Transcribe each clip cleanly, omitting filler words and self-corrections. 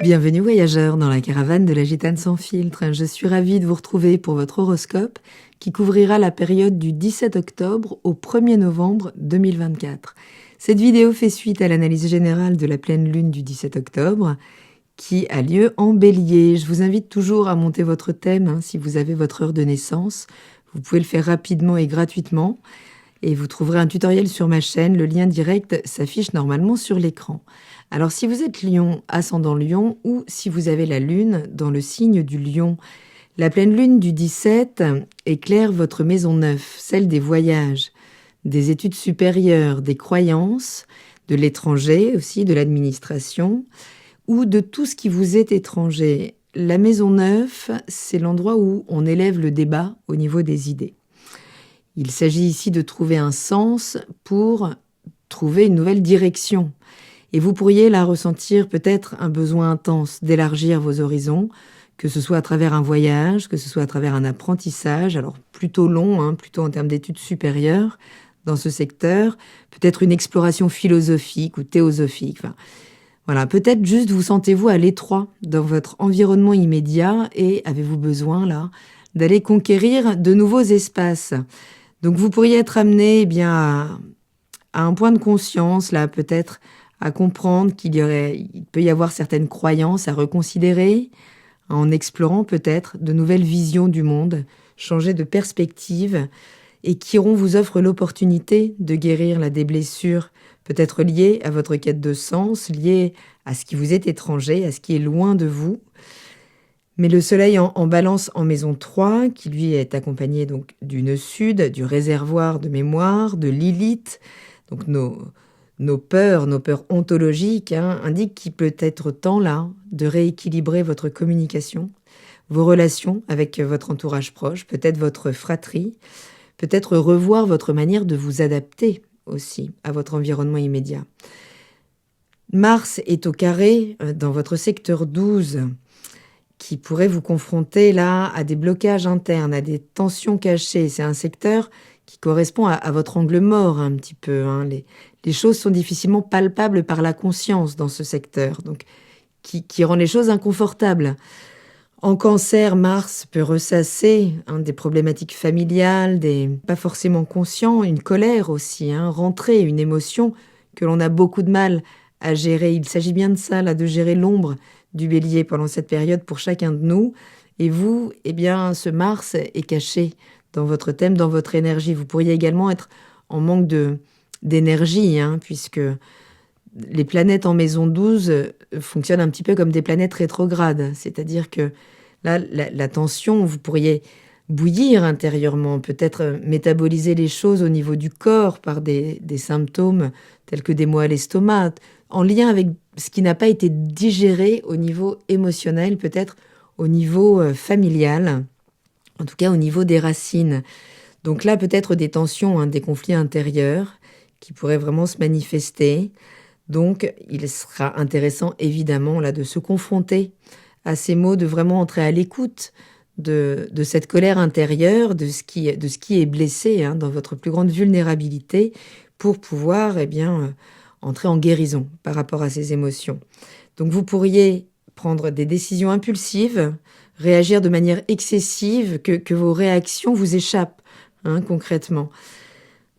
Bienvenue voyageurs dans la caravane de la Gitane sans filtre. Je suis ravie de vous retrouver pour votre horoscope qui couvrira la période du 17 octobre au 1er novembre 2024. Cette vidéo fait suite à l'analyse générale de la pleine lune du 17 octobre qui a lieu en bélier. Je vous invite toujours à monter votre thème si vous avez votre heure de naissance. Vous pouvez le faire rapidement et gratuitement et vous trouverez un tutoriel sur ma chaîne. Le lien direct s'affiche normalement sur l'écran. Alors si vous êtes Lion, ascendant Lion, ou si vous avez la lune dans le signe du Lion, la pleine lune du 17 éclaire votre maison 9, celle des voyages, des études supérieures, des croyances, de l'étranger aussi, de l'administration, ou de tout ce qui vous est étranger. La maison 9, c'est l'endroit où on élève le débat au niveau des idées. Il s'agit ici de trouver un sens pour trouver une nouvelle direction. Et vous pourriez là ressentir peut-être un besoin intense d'élargir vos horizons, que ce soit à travers un voyage, que ce soit à travers un apprentissage, alors plutôt long, plutôt en termes d'études supérieures dans ce secteur, peut-être une exploration philosophique ou théosophique. Enfin, voilà, peut-être juste vous sentez-vous à l'étroit dans votre environnement immédiat et avez-vous besoin là d'aller conquérir de nouveaux espaces. Donc vous pourriez être amené à un point de conscience là, peut-être à comprendre qu'il peut y avoir certaines croyances à reconsidérer, en explorant peut-être de nouvelles visions du monde, changer de perspective, et qui vous offre l'opportunité de guérir des blessures peut-être liées à votre quête de sens, liées à ce qui vous est étranger, à ce qui est loin de vous. Mais le soleil en balance en maison 3, qui lui est accompagné donc du nœud sud, du réservoir de mémoire, de Lilith, donc nos peurs ontologiques, indiquent qu'il peut être temps là de rééquilibrer votre communication, vos relations avec votre entourage proche, peut-être votre fratrie, peut-être revoir votre manière de vous adapter aussi à votre environnement immédiat. Mars est au carré dans votre secteur 12, qui pourrait vous confronter là à des blocages internes, à des tensions cachées. C'est un secteur qui correspond à votre angle mort un petit peu. Les choses sont difficilement palpables par la conscience dans ce secteur, donc qui rend les choses inconfortables. En Cancer, Mars peut ressasser des problématiques familiales, pas forcément conscients, une colère aussi, rentrer, une émotion que l'on a beaucoup de mal à gérer. Il s'agit bien de ça, là, de gérer l'ombre du Bélier pendant cette période pour chacun de nous. Et vous, ce Mars est caché dans votre thème, dans votre énergie. Vous pourriez également être en manque d'énergie, puisque les planètes en maison 12 fonctionnent un petit peu comme des planètes rétrogrades. C'est-à-dire que là, la tension, vous pourriez bouillir intérieurement, peut-être métaboliser les choses au niveau du corps par des symptômes tels que des maux à l'estomac, en lien avec ce qui n'a pas été digéré au niveau émotionnel, peut-être au niveau familial, en tout cas au niveau des racines. Donc là, peut-être des tensions, des conflits intérieurs qui pourraient vraiment se manifester. Donc, il sera intéressant, évidemment, là, de se confronter à ces mots, de vraiment entrer à l'écoute de cette colère intérieure, de ce qui est blessé dans votre plus grande vulnérabilité pour pouvoir, entrer en guérison par rapport à ces émotions. Donc, vous pourriez prendre des décisions impulsives, réagir de manière excessive, que vos réactions vous échappent, concrètement.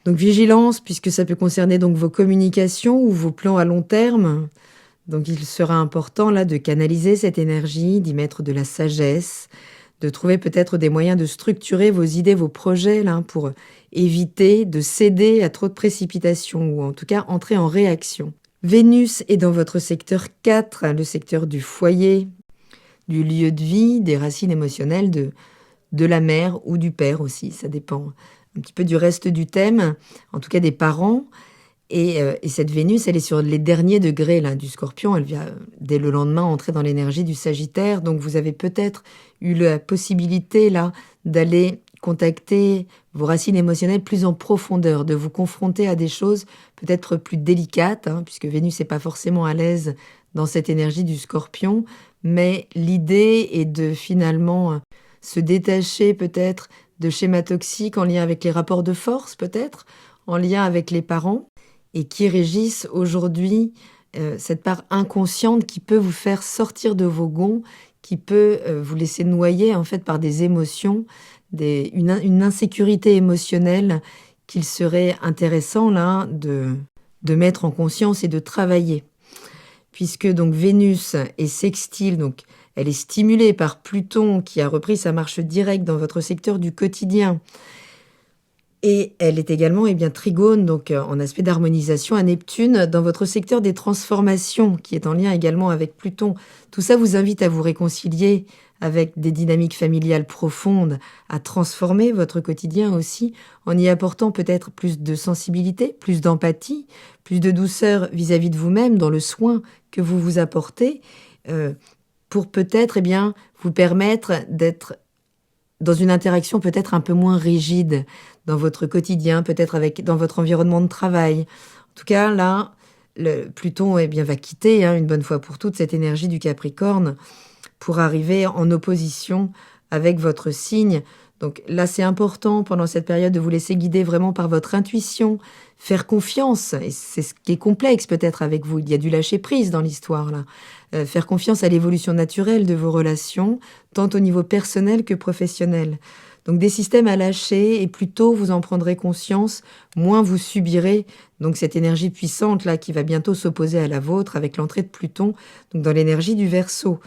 Donc vigilance, puisque ça peut concerner donc vos communications ou vos plans à long terme. Donc il sera important là de canaliser cette énergie, d'y mettre de la sagesse, de trouver peut-être des moyens de structurer vos idées, vos projets là, pour éviter de céder à trop de précipitation ou en tout cas entrer en réaction. Vénus est dans votre secteur 4, le secteur du foyer, du lieu de vie, des racines émotionnelles de la mère ou du père aussi, ça dépend un petit peu du reste du thème, en tout cas des parents. Et cette Vénus, elle est sur les derniers degrés là, du Scorpion. Elle vient dès le lendemain entrer dans l'énergie du Sagittaire. Donc vous avez peut-être eu la possibilité là d'aller contacter vos racines émotionnelles plus en profondeur, de vous confronter à des choses peut-être plus délicates, puisque Vénus n'est pas forcément à l'aise dans cette énergie du Scorpion. Mais l'idée est de finalement se détacher peut-être de schémas toxiques en lien avec les rapports de force peut-être, en lien avec les parents, et qui régissent aujourd'hui cette part inconsciente qui peut vous faire sortir de vos gonds, qui peut vous laisser noyer en fait par des émotions, une insécurité émotionnelle qu'il serait intéressant là de mettre en conscience et de travailler. Puisque donc Vénus est sextile, donc elle est stimulée par Pluton qui a repris sa marche directe dans votre secteur du quotidien. Et elle est également trigone, donc en aspect d'harmonisation à Neptune, dans votre secteur des transformations, qui est en lien également avec Pluton. Tout ça vous invite à vous réconcilier avec des dynamiques familiales profondes, à transformer votre quotidien aussi, en y apportant peut-être plus de sensibilité, plus d'empathie, plus de douceur vis-à-vis de vous-même, dans le soin que vous vous apportez, pour peut-être vous permettre d'être dans une interaction peut-être un peu moins rigide dans votre quotidien, peut-être dans votre environnement de travail. En tout cas, là, Pluton va quitter une bonne fois pour toutes cette énergie du Capricorne pour arriver en opposition avec votre signe. Donc là, c'est important pendant cette période de vous laisser guider vraiment par votre intuition, faire confiance, et c'est ce qui est complexe peut-être avec vous, il y a du lâcher-prise dans l'histoire là, faire confiance à l'évolution naturelle de vos relations, tant au niveau personnel que professionnel. Donc des systèmes à lâcher, et plus tôt vous en prendrez conscience, moins vous subirez donc cette énergie puissante là qui va bientôt s'opposer à la vôtre avec l'entrée de Pluton donc dans l'énergie du Verseau.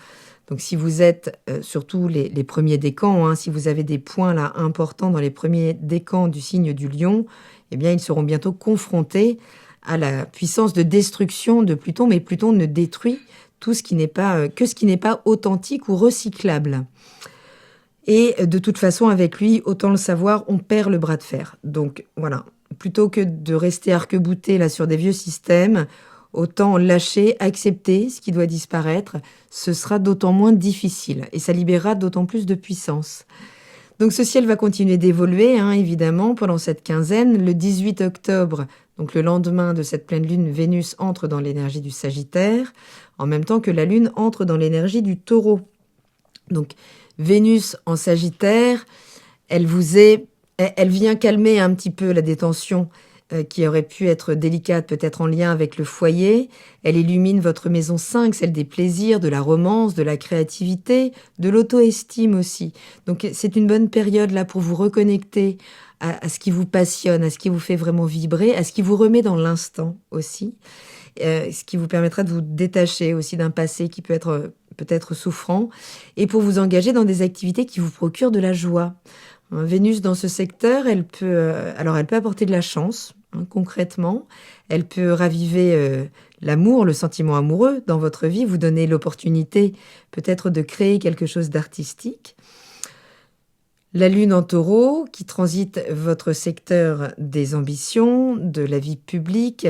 Donc si vous êtes, surtout les premiers décans, si vous avez des points là importants dans les premiers décans du signe du Lion, ils seront bientôt confrontés à la puissance de destruction de Pluton, mais Pluton ne détruit tout ce qui n'est pas, que ce qui n'est pas authentique ou recyclable. Et de toute façon, avec lui, autant le savoir, on perd le bras de fer. Donc voilà, plutôt que de rester arc-bouté là sur des vieux systèmes, autant lâcher, accepter ce qui doit disparaître, ce sera d'autant moins difficile et ça libérera d'autant plus de puissance. Donc ce ciel va continuer d'évoluer, évidemment, pendant cette quinzaine. Le 18 octobre, donc le lendemain de cette pleine lune, Vénus entre dans l'énergie du Sagittaire, en même temps que la lune entre dans l'énergie du Taureau. Donc Vénus en Sagittaire, elle vient calmer un petit peu la détention qui aurait pu être délicate, peut-être en lien avec le foyer. Elle illumine votre maison 5, celle des plaisirs, de la romance, de la créativité, de l'auto-estime aussi. Donc c'est une bonne période là pour vous reconnecter à ce qui vous passionne, à ce qui vous fait vraiment vibrer, à ce qui vous remet dans l'instant aussi, ce qui vous permettra de vous détacher aussi d'un passé qui peut être peut-être souffrant, et pour vous engager dans des activités qui vous procurent de la joie. Vénus dans ce secteur, elle peut apporter de la chance, concrètement. Elle peut raviver l'amour, le sentiment amoureux dans votre vie, vous donner l'opportunité peut-être de créer quelque chose d'artistique. La lune en Taureau, qui transite votre secteur des ambitions, de la vie publique,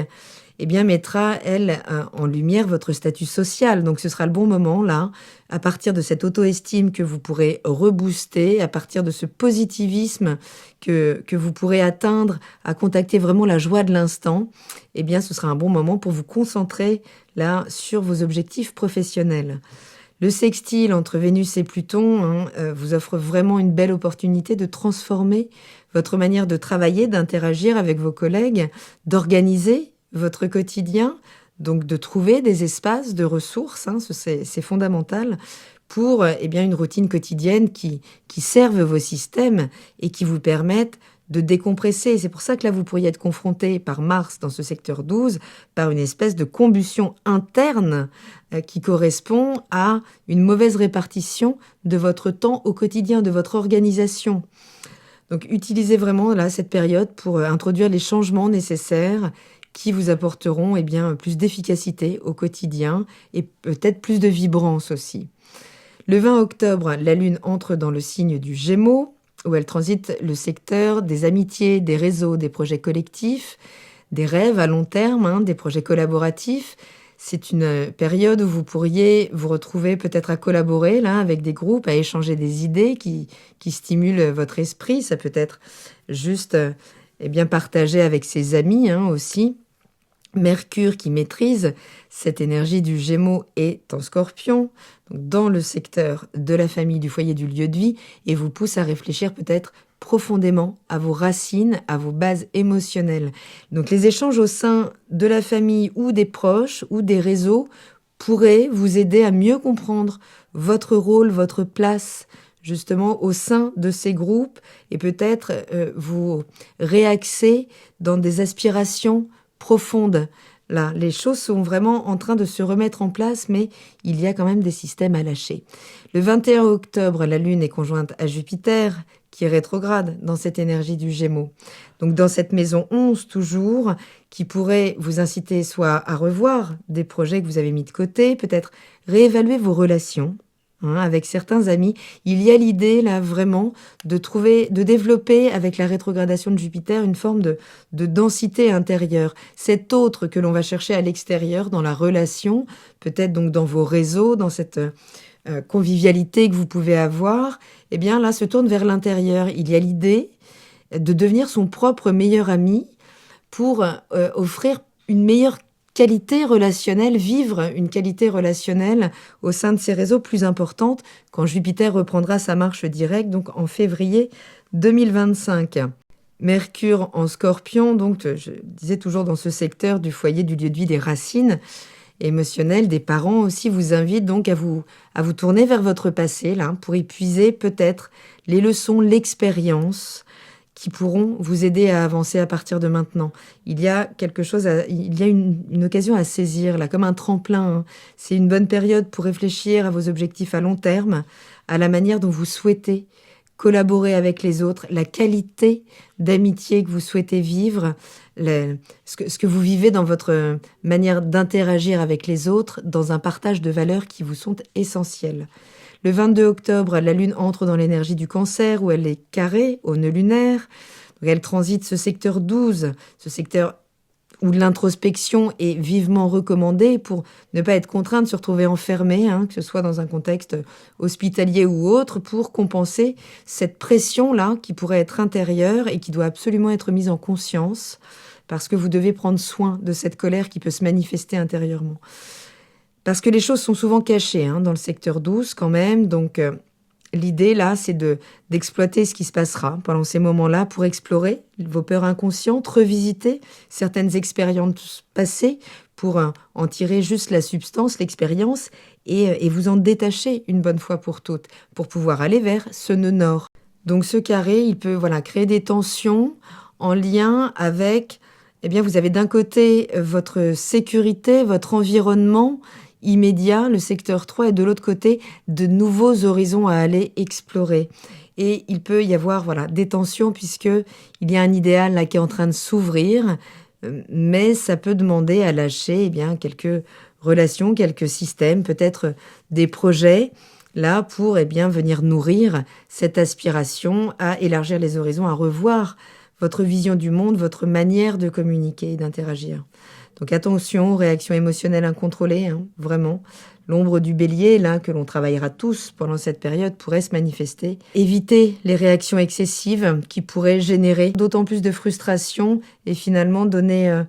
mettra, elle, en lumière votre statut social. Donc ce sera le bon moment, là, à partir de cette auto-estime que vous pourrez rebooster, à partir de ce positivisme que vous pourrez atteindre, à contacter vraiment la joie de l'instant, ce sera un bon moment pour vous concentrer, là, sur vos objectifs professionnels. Le sextile entre Vénus et Pluton vous offre vraiment une belle opportunité de transformer votre manière de travailler, d'interagir avec vos collègues, d'organiser votre quotidien, donc de trouver des espaces de ressources, c'est fondamental pour une routine quotidienne qui serve vos systèmes et qui vous permettent de décompresser. C'est pour ça que là, vous pourriez être confronté par Mars dans ce secteur 12 par une espèce de combustion interne qui correspond à une mauvaise répartition de votre temps au quotidien, de votre organisation. Donc utilisez vraiment là cette période pour introduire les changements nécessaires qui vous apporteront plus d'efficacité au quotidien et peut-être plus de vibrance aussi. Le 20 octobre, la Lune entre dans le signe du Gémeaux, où elle transite le secteur des amitiés, des réseaux, des projets collectifs, des rêves à long terme, des projets collaboratifs. C'est une période où vous pourriez vous retrouver peut-être à collaborer là avec des groupes, à échanger des idées qui stimulent votre esprit. Ça peut être juste partager avec ses amis aussi. Mercure qui maîtrise cette énergie du Gémeaux est en Scorpion, donc dans le secteur de la famille, du foyer, du lieu de vie, et vous pousse à réfléchir peut-être profondément à vos racines, à vos bases émotionnelles. Donc les échanges au sein de la famille ou des proches ou des réseaux pourraient vous aider à mieux comprendre votre rôle, votre place justement au sein de ces groupes et peut-être vous réaxer dans des aspirations profondes. Là, les choses sont vraiment en train de se remettre en place, mais il y a quand même des systèmes à lâcher. Le 21 octobre, la Lune est conjointe à Jupiter, qui est rétrograde dans cette énergie du Gémeaux. Donc dans cette maison 11 toujours, qui pourrait vous inciter soit à revoir des projets que vous avez mis de côté, peut-être réévaluer vos relations, avec certains amis. Il y a l'idée là vraiment de développer avec la rétrogradation de Jupiter une forme de densité intérieure. Cet autre que l'on va chercher à l'extérieur dans la relation, peut-être donc dans vos réseaux, dans cette convivialité que vous pouvez avoir, eh bien là se tourne vers l'intérieur. Il y a l'idée de devenir son propre meilleur ami pour offrir une meilleure qualité relationnelle, vivre une qualité relationnelle au sein de ces réseaux plus importante quand Jupiter reprendra sa marche directe, donc en février 2025. Mercure en Scorpion, donc je disais toujours dans ce secteur du foyer, du lieu de vie, des racines émotionnelles, des parents aussi vous invitent donc à vous tourner vers votre passé là pour y puiser peut-être les leçons, l'expérience qui pourront vous aider à avancer à partir de maintenant. Il y a une occasion à saisir, là, comme un tremplin. C'est une bonne période pour réfléchir à vos objectifs à long terme, à la manière dont vous souhaitez collaborer avec les autres, la qualité d'amitié que vous souhaitez vivre, ce que vous vivez dans votre manière d'interagir avec les autres, dans un partage de valeurs qui vous sont essentielles. Le 22 octobre, la Lune entre dans l'énergie du Cancer, où elle est carrée au nœud lunaire. Donc elle transite ce secteur 12, ce secteur où l'introspection est vivement recommandée pour ne pas être contraint de se retrouver enfermé, que ce soit dans un contexte hospitalier ou autre, pour compenser cette pression-là qui pourrait être intérieure et qui doit absolument être mise en conscience, parce que vous devez prendre soin de cette colère qui peut se manifester intérieurement. Parce que les choses sont souvent cachées dans le secteur 12 quand même, donc l'idée là c'est d'exploiter ce qui se passera pendant ces moments-là pour explorer vos peurs inconscientes, revisiter certaines expériences passées pour en tirer juste la substance, l'expérience et vous en détacher une bonne fois pour toutes pour pouvoir aller vers ce nœud nord. Donc ce carré, il peut créer des tensions en lien avec, vous avez d'un côté votre sécurité, votre environnement immédiat, le secteur 3, et de l'autre côté, de nouveaux horizons à aller explorer. Et il peut y avoir des tensions puisqu'il y a un idéal là qui est en train de s'ouvrir, mais ça peut demander à lâcher quelques relations, quelques systèmes, peut-être des projets, là pour venir nourrir cette aspiration à élargir les horizons, à revoir votre vision du monde, votre manière de communiquer et d'interagir. Donc attention, réactions émotionnelles incontrôlées, vraiment. L'ombre du bélier, là, que l'on travaillera tous pendant cette période, pourrait se manifester. Évitez les réactions excessives qui pourraient générer d'autant plus de frustration et finalement donner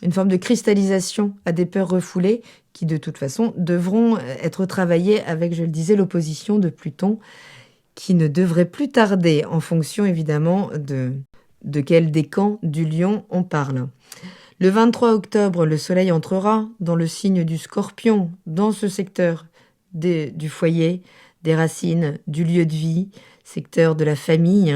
une forme de cristallisation à des peurs refoulées qui, de toute façon, devront être travaillées avec, je le disais, l'opposition de Pluton, qui ne devrait plus tarder en fonction, évidemment, de quel décan du lion on parle. Le 23 octobre, le soleil entrera dans le signe du Scorpion, dans ce secteur du foyer, des racines, du lieu de vie, secteur de la famille,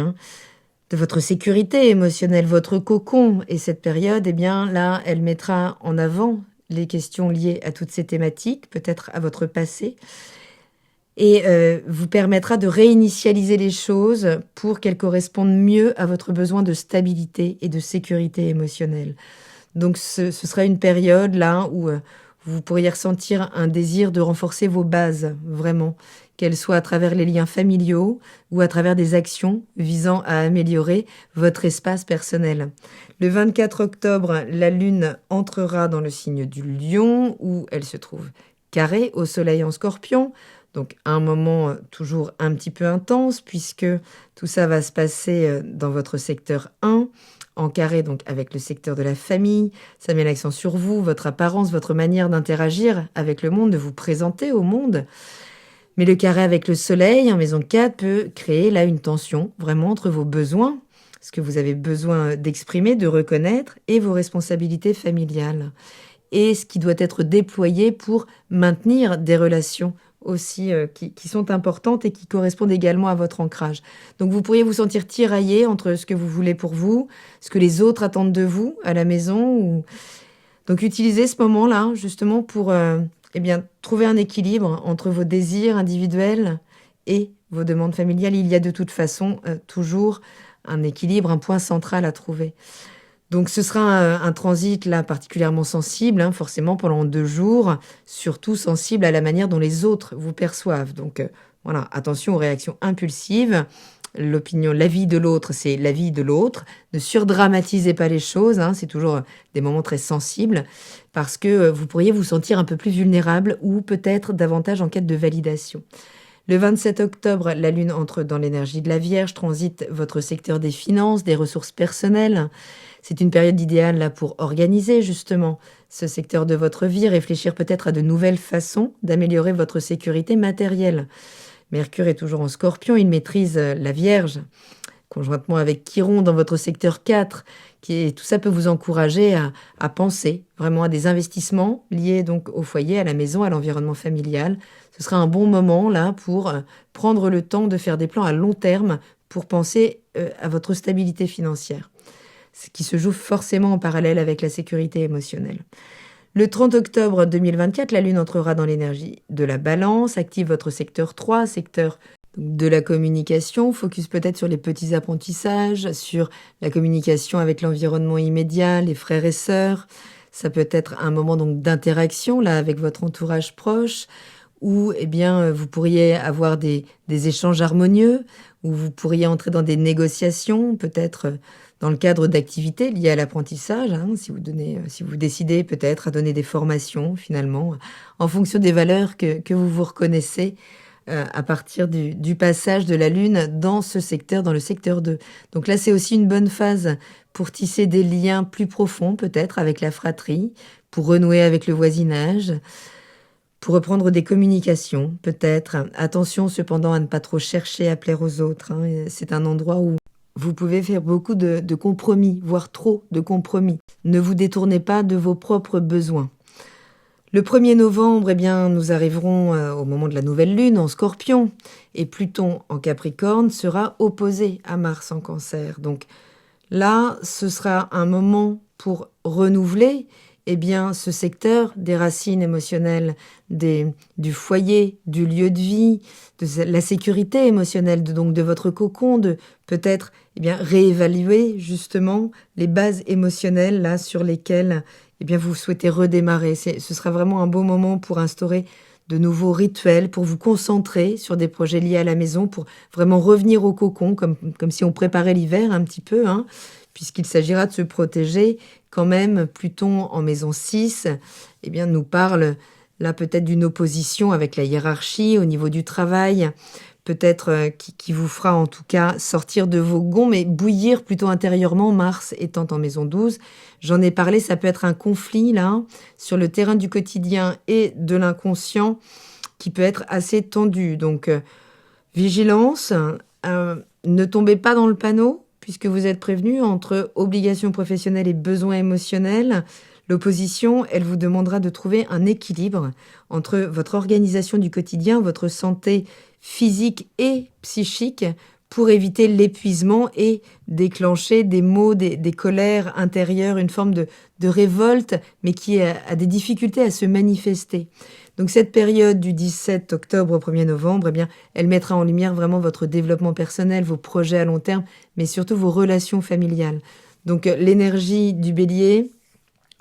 de votre sécurité émotionnelle, votre cocon. Et cette période, là, elle mettra en avant les questions liées à toutes ces thématiques, peut-être à votre passé, et vous permettra de réinitialiser les choses pour qu'elles correspondent mieux à votre besoin de stabilité et de sécurité émotionnelle. Donc ce sera une période là où vous pourriez ressentir un désir de renforcer vos bases, vraiment, qu'elles soient à travers les liens familiaux ou à travers des actions visant à améliorer votre espace personnel. Le 24 octobre, la Lune entrera dans le signe du Lion, où elle se trouve carrée au Soleil en Scorpion. Donc un moment toujours un petit peu intense, puisque tout ça va se passer dans votre secteur 1, en carré, donc avec le secteur de la famille. Ça met l'accent sur vous, votre apparence, votre manière d'interagir avec le monde, de vous présenter au monde. Mais le carré avec le soleil en maison 4 peut créer là une tension vraiment entre vos besoins, ce que vous avez besoin d'exprimer, de reconnaître, et vos responsabilités familiales. Et ce qui doit être déployé pour maintenir des relations aussi qui sont importantes et qui correspondent également à votre ancrage. Donc vous pourriez vous sentir tiraillé entre ce que vous voulez pour vous, ce que les autres attendent de vous à la maison. Donc utilisez ce moment-là justement pour trouver un équilibre entre vos désirs individuels et vos demandes familiales. Il y a de toute façon toujours un équilibre, un point central à trouver. Donc ce sera un transit là particulièrement sensible, hein, forcément pendant 2 jours, surtout sensible à la manière dont les autres vous perçoivent. Donc voilà, attention aux réactions impulsives. L'avis de l'autre, c'est l'avis de l'autre. Ne surdramatisez pas les choses, hein, c'est toujours des moments très sensibles, parce que vous pourriez vous sentir un peu plus vulnérable ou peut-être davantage en quête de validation. Le 27 octobre, la Lune entre dans l'énergie de la Vierge, transite votre secteur des finances, des ressources personnelles. C'est une période idéale là pour organiser justement ce secteur de votre vie, réfléchir peut-être à de nouvelles façons d'améliorer votre sécurité matérielle. Mercure est toujours en Scorpion, il maîtrise la Vierge, conjointement avec Chiron dans votre secteur 4, tout ça peut vous encourager à penser vraiment à des investissements liés donc au foyer, à la maison, à l'environnement familial. Ce sera un bon moment là pour prendre le temps de faire des plans à long terme pour penser à votre stabilité financière, ce qui se joue forcément en parallèle avec la sécurité émotionnelle. Le 30 octobre 2024, la Lune entrera dans l'énergie de la Balance, active votre secteur 3, secteur de la communication, focus peut-être sur les petits apprentissages, sur la communication avec l'environnement immédiat, les frères et sœurs. Ça peut être un moment donc d'interaction là avec votre entourage proche, où vous pourriez avoir des échanges harmonieux, où vous pourriez entrer dans des négociations, peut-être dans le cadre d'activités liées à l'apprentissage, hein, si vous décidez peut-être à donner des formations finalement, en fonction des valeurs que vous reconnaissez à partir du passage de la Lune dans ce secteur, dans le secteur 2. Donc là, c'est aussi une bonne phase pour tisser des liens plus profonds peut-être avec la fratrie, pour renouer avec le voisinage, pour reprendre des communications, peut-être. Attention cependant à ne pas trop chercher à plaire aux autres, hein. C'est un endroit où vous pouvez faire beaucoup de compromis, voire trop de compromis. Ne vous détournez pas de vos propres besoins. Le 1er novembre, nous arriverons au moment de la nouvelle lune en Scorpion, et Pluton en Capricorne sera opposé à Mars en Cancer. Donc là, ce sera un moment pour renouveler ce secteur des racines émotionnelles, du foyer, du lieu de vie, de la sécurité émotionnelle, donc de votre cocon, de peut-être réévaluer justement les bases émotionnelles là sur lesquelles vous souhaitez redémarrer. Ce sera vraiment un beau moment pour instaurer de nouveaux rituels, pour vous concentrer sur des projets liés à la maison, pour vraiment revenir au cocon, comme si on préparait l'hiver un petit peu, hein, puisqu'il s'agira de se protéger. Quand même, Pluton en maison 6 nous parle là peut-être d'une opposition avec la hiérarchie au niveau du travail, peut-être qui vous fera en tout cas sortir de vos gonds, mais bouillir plutôt intérieurement, Mars étant en maison 12. J'en ai parlé, ça peut être un conflit là, sur le terrain du quotidien et de l'inconscient, qui peut être assez tendu. Donc, vigilance, ne tombez pas dans le panneau, puisque vous êtes prévenu entre obligations professionnelles et besoins émotionnels. L'opposition, elle vous demandera de trouver un équilibre entre votre organisation du quotidien, votre santé physique et psychique, pour éviter l'épuisement et déclencher des maux, des colères intérieures, une forme de révolte, mais qui a des difficultés à se manifester. Donc cette période du 17 octobre au 1er novembre, elle mettra en lumière vraiment votre développement personnel, vos projets à long terme, mais surtout vos relations familiales. Donc l'énergie du Bélier,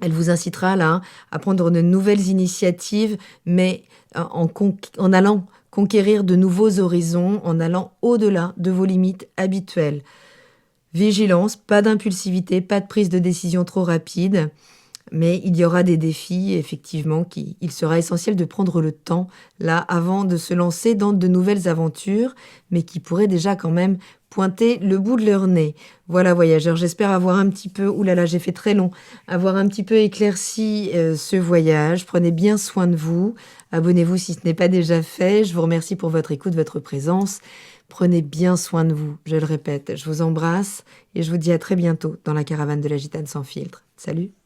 elle vous incitera là à prendre de nouvelles initiatives, mais en allant conquérir de nouveaux horizons, en allant au-delà de vos limites habituelles. Vigilance, pas d'impulsivité, pas de prise de décision trop rapide. Mais il y aura des défis, effectivement, il sera essentiel de prendre le temps, là, avant de se lancer dans de nouvelles aventures, mais qui pourraient déjà quand même pointer le bout de leur nez. Voilà, voyageurs, j'espère avoir un petit peu, oulala, j'ai fait très long, avoir un petit peu éclairci ce voyage. Prenez bien soin de vous. Abonnez-vous si ce n'est pas déjà fait. Je vous remercie pour votre écoute, votre présence. Prenez bien soin de vous, je le répète. Je vous embrasse et je vous dis à très bientôt dans la caravane de la Gitane sans filtre. Salut!